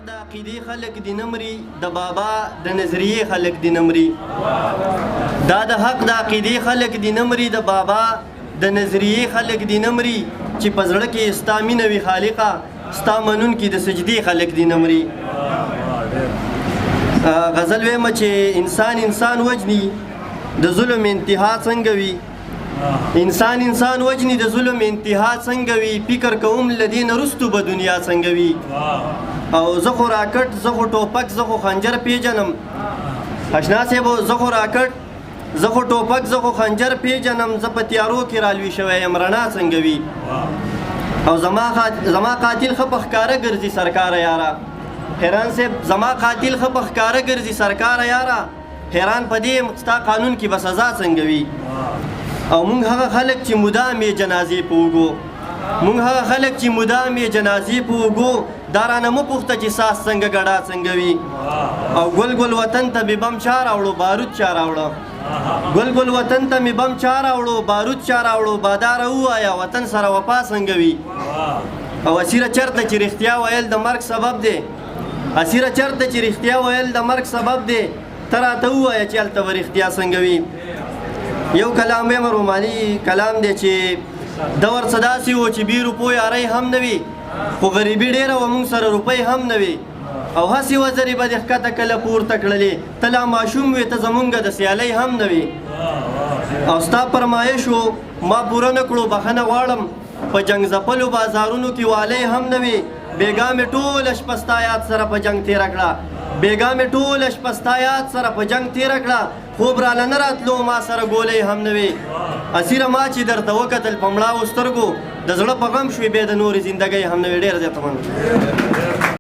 د عقیدې خلک دي نه مري، د بابا د نظریې خلک دي نه مري. دا د حق د عقیدې خلک دي نه مري، د بابا د نظریې خلک دي نه مري. چې په زړه کې ستا مینه وي خالقه، ستا منونکي د سجدې خلک دي نه مري. غزل ویمه چې انسان وجني د ظلم انتها څنګه وي. انسان وجني د ظلم انتها څنګه وي. فکر کوم لدین رستو به دنیا څنګه وي. او زه خو راکټ، زه خو ټوپک، زه خو خنجر پیژنم. اشنا صاحب زه خو راکټ، زه خو ټوپک، زه خو خنجر پیژنم. زه په تیارو کې رالوي شوی یم، رڼا څنګه وي. او زما قاتل ښه په ښکاره ګرځي سرکاره یاره. حیران صاحب زما قاتل ښه په ښکاره ګرځي سرکاره یاره. حیران په دې ستا قانون کې به سزا څنګه وي. او مونږ هغه خلک چې مدام یې جنازې په اوږو، مونږ هغه خلک چې مدام یې جنازې په اوږو. دا رانه مه پوښته چې ساس څنګه ګډا څنګه وي. او ګل وطن ته مې بم چا راوړو، بارود چا راوړه. ګل وطن ته مې بم چا راوړو، بارود چا راوړو. باداره ووایه وطن سره وفا څنګه وي. او اسیره چرته چې رښتیا ویل د مرګ سبب دی، اسیره چرته چې رښتیا ویل د مرګ سبب دی. ته راته ووایه چې هلته به رښتیا څنګه وي. یو کلام ویم روماني کلام دی چې د ورڅه داسې و چې بې روپو یارۍ هم نه وي، خو غریبي ډېره وه مونږ سره روپۍ هم نه وي. او هسې وزرې به دې ښکته کله پورته کړلې، ته لا ماشوم وې، ته زمونږ د سیالۍ هم نه وي. او ستا فرمایش و ما پوره نه کړو، بخښنه غواړم. په جنګ ځپلو بازارونو کې والی هم نه وي. بېګا مې ټوله شپه ستا یاد سره په جنګ تېره کړه، بېګا مې ټوله شپه ستا یاد سره په جنګ تېره کړه. خوب راله نه راتلو ما سره ګولۍ هم نه وي. اسیره ما چې درته وکتل په مړاوو سترګو، د زړه په غم شوې بیا د نورې زندګۍ هم نه وي. ډېره زیاته مننه.